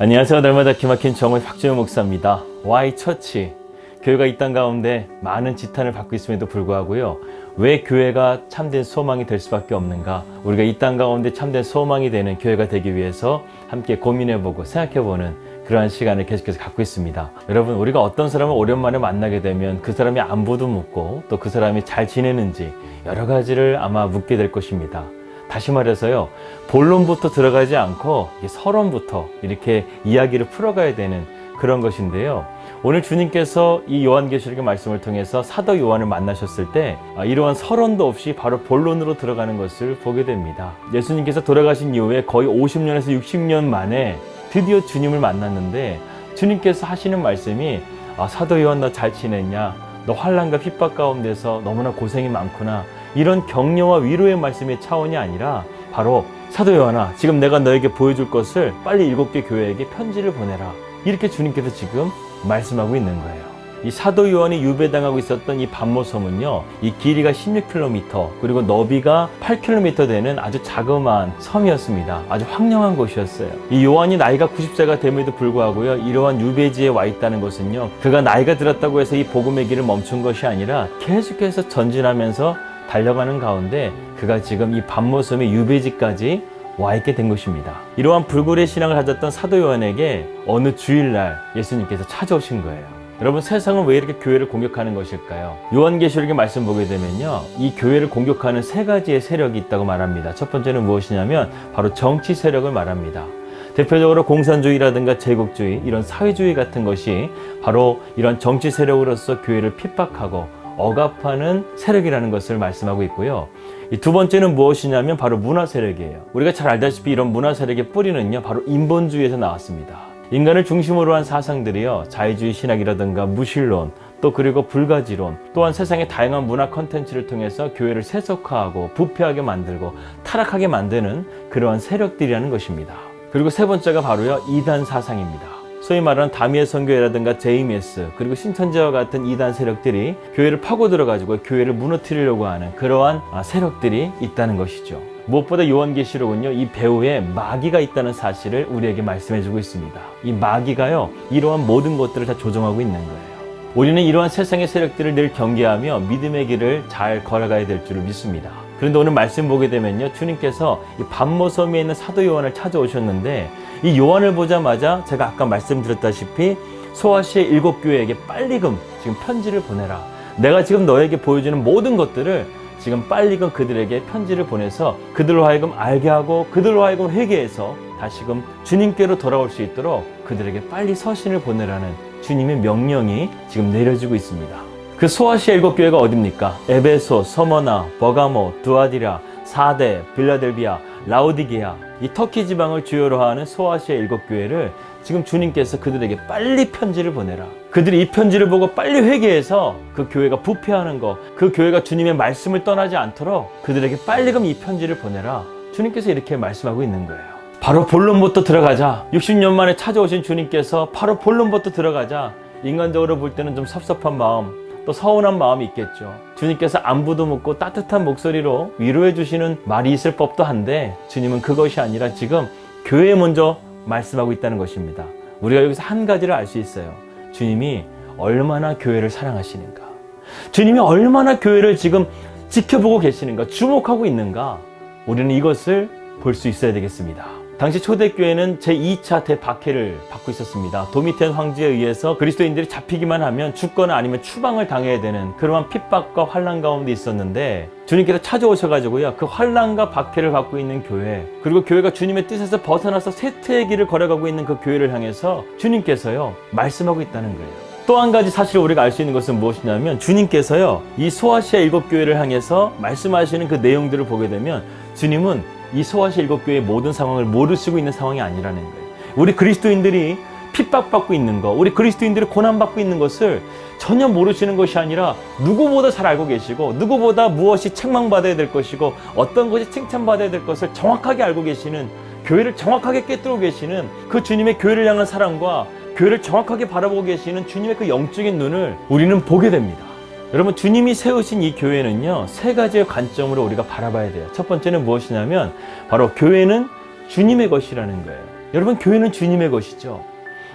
안녕하세요. 날마다 기막힌 정의 박재호 목사입니다. Y 처치, 교회가 이 땅 가운데 많은 지탄을 받고 있음에도 불구하고요, 왜 교회가 참된 소망이 될 수밖에 없는가? 우리가 이 땅 가운데 참된 소망이 되는 교회가 되기 위해서 함께 고민해보고 생각해보는 그러한 시간을 계속해서 갖고 있습니다. 여러분, 우리가 어떤 사람을 오랜만에 만나게 되면 그 사람의 안부도 묻고 또 그 사람이 잘 지내는지 여러 가지를 아마 묻게 될 것입니다. 다시 말해서요, 본론부터 들어가지 않고 서론부터 이렇게 이야기를 풀어가야 되는 그런 것인데요. 오늘 주님께서 이 요한계시록의 말씀을 통해서 사도 요한을 만나셨을 때 이러한 서론도 없이 바로 본론으로 들어가는 것을 보게 됩니다. 예수님께서 돌아가신 이후에 거의 50년에서 60년 만에 드디어 주님을 만났는데, 주님께서 하시는 말씀이 사도 요한, 너 잘 지냈냐? 너 환난과 핍박 가운데서 너무나 고생이 많구나. 이런 격려와 위로의 말씀의 차원이 아니라 바로 사도 요한아, 지금 내가 너에게 보여줄 것을 빨리 7개 교회에게 편지를 보내라. 이렇게 주님께서 지금 말씀하고 있는 거예요. 이 사도 요한이 유배당하고 있었던 이 반모섬은요, 이 길이가 16km 그리고 너비가 8km 되는 아주 자그마한 섬이었습니다. 아주 황량한 곳이었어요. 이 요한이 나이가 90세가 됨에도 불구하고요, 이러한 유배지에 와 있다는 것은요, 그가 나이가 들었다고 해서 이 복음의 길을 멈춘 것이 아니라 계속해서 전진하면서 달려가는 가운데 그가 지금 이 반모섬의 유배지까지 와 있게 된 것입니다. 이러한 불굴의 신앙을 가졌던 사도 요한에게 어느 주일날 예수님께서 찾아오신 거예요. 여러분, 세상은 왜 이렇게 교회를 공격하는 것일까요? 요한계시록의 말씀 보게 되면요, 이 교회를 공격하는 세 가지의 세력이 있다고 말합니다. 첫 번째는 무엇이냐면 바로 정치 세력을 말합니다. 대표적으로 공산주의라든가 제국주의, 이런 사회주의 같은 것이 바로 이런 정치 세력으로서 교회를 핍박하고 억압하는 세력이라는 것을 말씀하고 있고요. 이 두 번째는 무엇이냐면 바로 문화 세력이에요. 우리가 잘 알다시피 이런 문화 세력의 뿌리는요, 바로 인본주의에서 나왔습니다. 인간을 중심으로 한 사상들이요, 자유주의 신학이라든가 무신론, 또 그리고 불가지론, 또한 세상의 다양한 문화 컨텐츠를 통해서 교회를 세속화하고 부패하게 만들고 타락하게 만드는 그러한 세력들이라는 것입니다. 그리고 세 번째가 바로요, 이단 사상입니다. 소위 말하는 다미의 선교회라든가 JMS, 그리고 신천지와 같은 이단 세력들이 교회를 파고들어가지고 교회를 무너뜨리려고 하는 그러한 세력들이 있다는 것이죠. 무엇보다 요한계시록은요, 이 배후에 마귀가 있다는 사실을 우리에게 말씀해주고 있습니다. 이 마귀가요, 이러한 모든 것들을 다 조종하고 있는 거예요. 우리는 이러한 세상의 세력들을 늘 경계하며 믿음의 길을 잘 걸어가야 될 줄을 믿습니다. 그런데 오늘 말씀 보게 되면요, 주님께서 이 반모섬에 있는 사도 요한을 찾아오셨는데, 이 요한을 보자마자 제가 아까 말씀드렸다시피 소아시아 7교회에게 빨리금 지금 편지를 보내라. 내가 지금 너에게 보여주는 모든 것들을 지금 빨리금 그들에게 편지를 보내서 그들로 하여금 알게 하고 그들로 하여금 회개해서 다시금 주님께로 돌아올 수 있도록 그들에게 빨리 서신을 보내라는 주님의 명령이 지금 내려지고 있습니다. 그 소아시아 7교회가 어딥니까? 에베소, 서머나, 버가모, 두아디라, 사데, 빌라델비아, 라오디게아, 이 터키 지방을 주요로 하는 소아시아 7교회를 지금 주님께서 그들에게 빨리 편지를 보내라. 그들이 이 편지를 보고 빨리 회개해서 그 교회가 부패하는 거, 그 교회가 주님의 말씀을 떠나지 않도록 그들에게 빨리금 이 편지를 보내라. 주님께서 이렇게 말씀하고 있는 거예요. 바로 본론부터 들어가자. 60년 만에 찾아오신 주님께서 바로 본론부터 들어가자. 인간적으로 볼 때는 좀 섭섭한 마음, 또 서운한 마음이 있겠죠. 주님께서 안부도 묻고 따뜻한 목소리로 위로해 주시는 말이 있을 법도 한데, 주님은 그것이 아니라 지금 교회에 먼저 말씀하고 있다는 것입니다. 우리가 여기서 한 가지를 알 수 있어요. 주님이 얼마나 교회를 사랑하시는가, 주님이 얼마나 교회를 지금 지켜보고 계시는가, 주목하고 있는가, 우리는 이것을 볼 수 있어야 되겠습니다. 당시 초대교회는 제2차 대박해를 받고 있었습니다. 도미텐 황제에 의해서 그리스도인들이 잡히기만 하면 죽거나 아니면 추방을 당해야 되는 그러한 핍박과 환난 가운데 있었는데, 주님께서 찾아오셔가지고요, 그 환난과 박해를 받고 있는 교회, 그리고 교회가 주님의 뜻에서 벗어나서 쇠퇴의 길을 걸어가고 있는 그 교회를 향해서 주님께서요, 말씀하고 있다는 거예요. 또 한 가지 사실 우리가 알 수 있는 것은 무엇이냐면, 주님께서요, 이 소아시아 7교회를 향해서 말씀하시는 그 내용들을 보게 되면 주님은 이 소아시아 7교회의 모든 상황을 모르시고 있는 상황이 아니라는 거예요. 우리 그리스도인들이 핍박받고 있는 것, 우리 그리스도인들이 고난받고 있는 것을 전혀 모르시는 것이 아니라 누구보다 잘 알고 계시고, 누구보다 무엇이 책망받아야 될 것이고 어떤 것이 칭찬받아야 될 것을 정확하게 알고 계시는, 교회를 정확하게 꿰뚫고 계시는 그 주님의 교회를 향한 사랑과 교회를 정확하게 바라보고 계시는 주님의 그 영적인 눈을 우리는 보게 됩니다. 여러분, 주님이 세우신 이 교회는요, 세 가지의 관점으로 우리가 바라봐야 돼요. 첫 번째는 무엇이냐면 바로 교회는 주님의 것이라는 거예요. 여러분, 교회는 주님의 것이죠.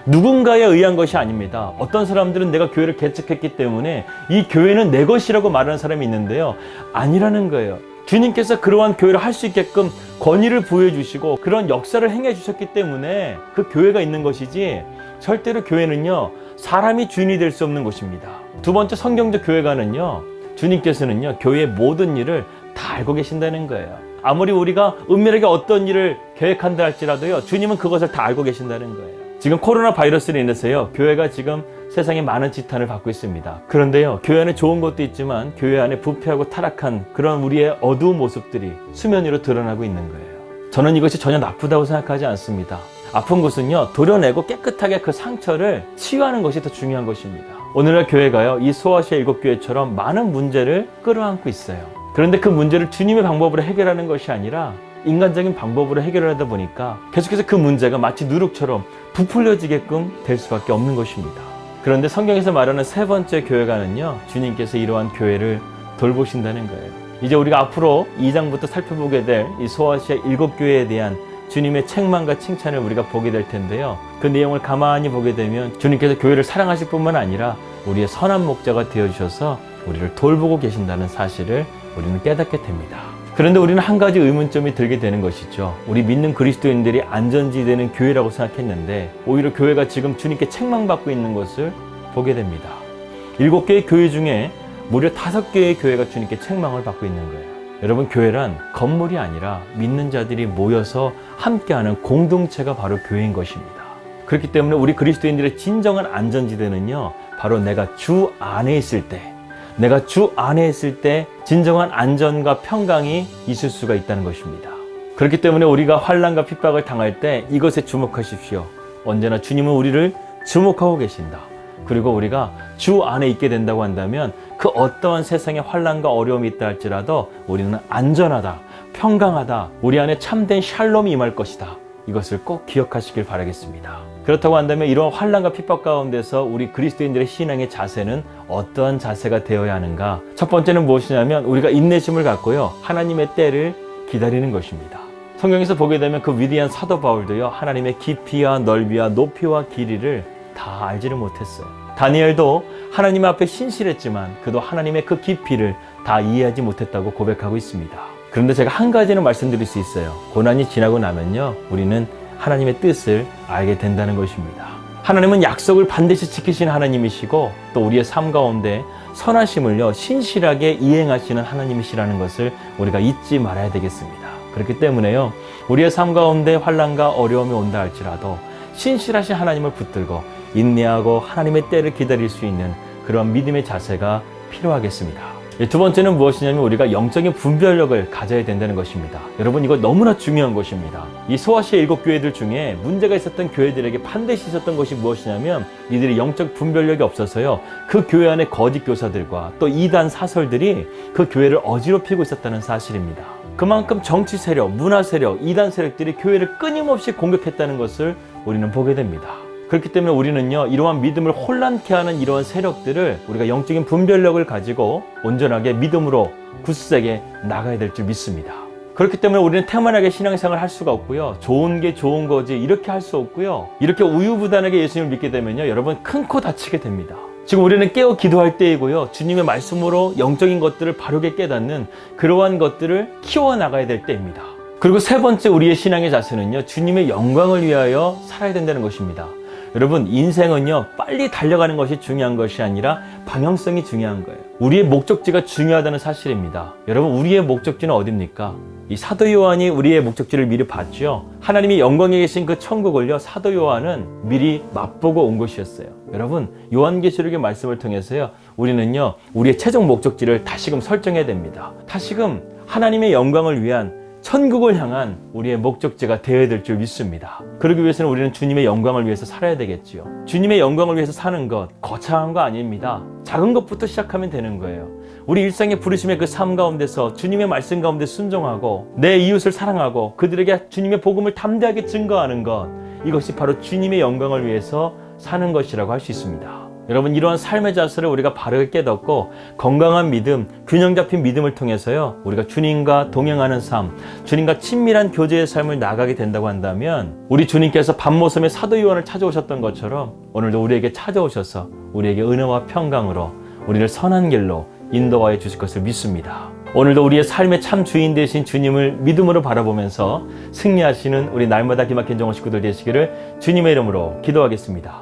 누군가에 의한 것이 아닙니다. 어떤 사람들은 내가 교회를 개척했기 때문에 이 교회는 내 것이라고 말하는 사람이 있는데요. 아니라는 거예요. 주님께서 그러한 교회를 할 수 있게끔 권위를 부여해 주시고 그런 역사를 행해 주셨기 때문에 그 교회가 있는 것이지, 절대로 교회는요, 사람이 주인이 될 수 없는 곳입니다. 두 번째, 성경적 교회가는요, 주님께서는요, 교회의 모든 일을 다 알고 계신다는 거예요. 아무리 우리가 은밀하게 어떤 일을 계획한다 할지라도요, 주님은 그것을 다 알고 계신다는 거예요. 지금 코로나 바이러스로 인해서요, 교회가 지금 세상에 많은 지탄을 받고 있습니다. 그런데요, 교회 안에 좋은 것도 있지만 교회 안에 부패하고 타락한 그런 우리의 어두운 모습들이 수면 위로 드러나고 있는 거예요. 저는 이것이 전혀 나쁘다고 생각하지 않습니다. 아픈 것은요, 도려내고 깨끗하게 그 상처를 치유하는 것이 더 중요한 것입니다. 오늘날 교회가요, 이 소아시아 7교회처럼 많은 문제를 끌어안고 있어요. 그런데 그 문제를 주님의 방법으로 해결하는 것이 아니라 인간적인 방법으로 해결하다 보니까 계속해서 그 문제가 마치 누룩처럼 부풀려지게끔 될 수밖에 없는 것입니다. 그런데 성경에서 말하는 세 번째 교회가는요, 주님께서 이러한 교회를 돌보신다는 거예요. 이제 우리가 앞으로 2장부터 살펴보게 될 이 소아시아 7교회에 대한 주님의 책망과 칭찬을 우리가 보게 될 텐데요. 그 내용을 가만히 보게 되면 주님께서 교회를 사랑하실 뿐만 아니라 우리의 선한 목자가 되어주셔서 우리를 돌보고 계신다는 사실을 우리는 깨닫게 됩니다. 그런데 우리는 한 가지 의문점이 들게 되는 것이죠. 우리 믿는 그리스도인들이 안전지대는 교회라고 생각했는데 오히려 교회가 지금 주님께 책망받고 있는 것을 보게 됩니다. 7개의 교회 중에 무려 5개의 교회가 주님께 책망을 받고 있는 거예요. 여러분, 교회란 건물이 아니라 믿는 자들이 모여서 함께하는 공동체가 바로 교회인 것입니다. 그렇기 때문에 우리 그리스도인들의 진정한 안전지대는요, 바로 내가 주 안에 있을 때 진정한 안전과 평강이 있을 수가 있다는 것입니다. 그렇기 때문에 우리가 환난과 핍박을 당할 때 이것에 주목하십시오. 언제나 주님은 우리를 주목하고 계신다. 그리고 우리가 주 안에 있게 된다고 한다면 그 어떠한 세상의 환난과 어려움이 있다 할지라도 우리는 안전하다, 평강하다, 우리 안에 참된 샬롬이 임할 것이다. 이것을 꼭 기억하시길 바라겠습니다. 그렇다고 한다면 이런 환난과 핍박 가운데서 우리 그리스도인들의 신앙의 자세는 어떠한 자세가 되어야 하는가? 첫 번째는 무엇이냐면 우리가 인내심을 갖고요, 하나님의 때를 기다리는 것입니다. 성경에서 보게 되면 그 위대한 사도 바울도요, 하나님의 깊이와 넓이와 높이와 길이를 다 알지를 못했어요. 다니엘도 하나님 앞에 신실했지만 그도 하나님의 그 깊이를 다 이해하지 못했다고 고백하고 있습니다. 그런데 제가 한 가지는 말씀드릴 수 있어요. 고난이 지나고 나면요, 우리는 하나님의 뜻을 알게 된다는 것입니다. 하나님은 약속을 반드시 지키시는 하나님이시고 또 우리의 삶 가운데 선하심을요, 신실하게 이행하시는 하나님이시라는 것을 우리가 잊지 말아야 되겠습니다. 그렇기 때문에요, 우리의 삶 가운데 환난과 어려움이 온다 할지라도 신실하신 하나님을 붙들고 인내하고 하나님의 때를 기다릴 수 있는 그런 믿음의 자세가 필요하겠습니다. 두 번째는 무엇이냐면 우리가 영적인 분별력을 가져야 된다는 것입니다. 여러분, 이거 너무나 중요한 것입니다. 이 소아시아 7교회들 중에 문제가 있었던 교회들에게 반드시 있었던 것이 무엇이냐면 이들이 영적 분별력이 없어서요, 그 교회 안에 거짓 교사들과 또 이단 사설들이 그 교회를 어지럽히고 있었다는 사실입니다. 그만큼 정치 세력, 문화 세력, 이단 세력들이 교회를 끊임없이 공격했다는 것을 우리는 보게 됩니다. 그렇기 때문에 우리는요, 이러한 믿음을 혼란케 하는 이러한 세력들을 우리가 영적인 분별력을 가지고 온전하게 믿음으로 굳세게 나가야 될 줄 믿습니다. 그렇기 때문에 우리는 태만하게 신앙생활을 할 수가 없고요, 좋은 게 좋은 거지 이렇게 할 수 없고요, 이렇게 우유부단하게 예수님을 믿게 되면요, 여러분 큰 코 다치게 됩니다. 지금 우리는 깨어 기도할 때이고요, 주님의 말씀으로 영적인 것들을 바르게 깨닫는 그러한 것들을 키워나가야 될 때입니다. 그리고 세 번째 우리의 신앙의 자세는요, 주님의 영광을 위하여 살아야 된다는 것입니다. 여러분, 인생은요, 빨리 달려가는 것이 중요한 것이 아니라 방향성이 중요한 거예요. 우리의 목적지가 중요하다는 사실입니다. 여러분, 우리의 목적지는 어디입니까? 이 사도 요한이 우리의 목적지를 미리 봤죠. 하나님이 영광에 계신 그 천국을요, 사도 요한은 미리 맛보고 온 것이었어요. 여러분, 요한계시록의 말씀을 통해서요, 우리는요, 우리의 최종 목적지를 다시금 설정해야 됩니다. 다시금 하나님의 영광을 위한 천국을 향한 우리의 목적지가 되어야 될 줄 믿습니다. 그러기 위해서는 우리는 주님의 영광을 위해서 살아야 되겠지요. 주님의 영광을 위해서 사는 것 거창한 거 아닙니다. 작은 것부터 시작하면 되는 거예요. 우리 일상의 부르심의 그 삶 가운데서 주님의 말씀 가운데 순종하고 내 이웃을 사랑하고 그들에게 주님의 복음을 담대하게 증거하는 것, 이것이 바로 주님의 영광을 위해서 사는 것이라고 할 수 있습니다. 여러분, 이러한 삶의 자세를 우리가 바르게 깨닫고 건강한 믿음, 균형 잡힌 믿음을 통해서요, 우리가 주님과 동행하는 삶, 주님과 친밀한 교제의 삶을 나가게 된다고 한다면, 우리 주님께서 밤모섬에 사도 요한을 찾아오셨던 것처럼 오늘도 우리에게 찾아오셔서 우리에게 은혜와 평강으로 우리를 선한 길로 인도하여 주실 것을 믿습니다. 오늘도 우리의 삶의 참 주인 되신 주님을 믿음으로 바라보면서 승리하시는 우리 날마다 기막힌 정원 식구들 되시기를 주님의 이름으로 기도하겠습니다.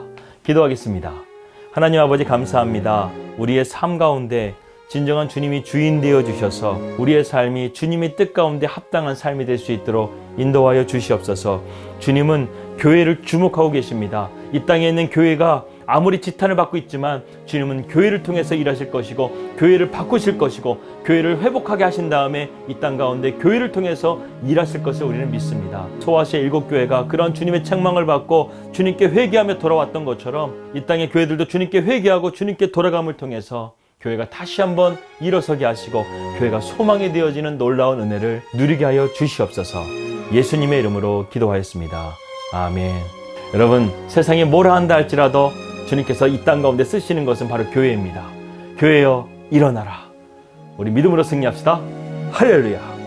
하나님 아버지, 감사합니다. 우리의 삶 가운데 진정한 주님이 주인 되어 주셔서 우리의 삶이 주님의 뜻 가운데 합당한 삶이 될 수 있도록 인도하여 주시옵소서. 주님은 교회를 주목하고 계십니다. 이 땅에 있는 교회가 아무리 지탄을 받고 있지만 주님은 교회를 통해서 일하실 것이고 교회를 바꾸실 것이고 교회를 회복하게 하신 다음에 이 땅 가운데 교회를 통해서 일하실 것을 우리는 믿습니다. 소아시아 7교회가 그런 주님의 책망을 받고 주님께 회개하며 돌아왔던 것처럼 이 땅의 교회들도 주님께 회개하고 주님께 돌아감을 통해서 교회가 다시 한번 일어서게 하시고 교회가 소망이 되어지는 놀라운 은혜를 누리게 하여 주시옵소서. 예수님의 이름으로 기도하였습니다. 아멘. 여러분, 세상이 뭐라 한다 할지라도 주님께서 이 땅 가운데 쓰시는 것은 바로 교회입니다. 교회여 일어나라. 우리 믿음으로 승리합시다. 할렐루야.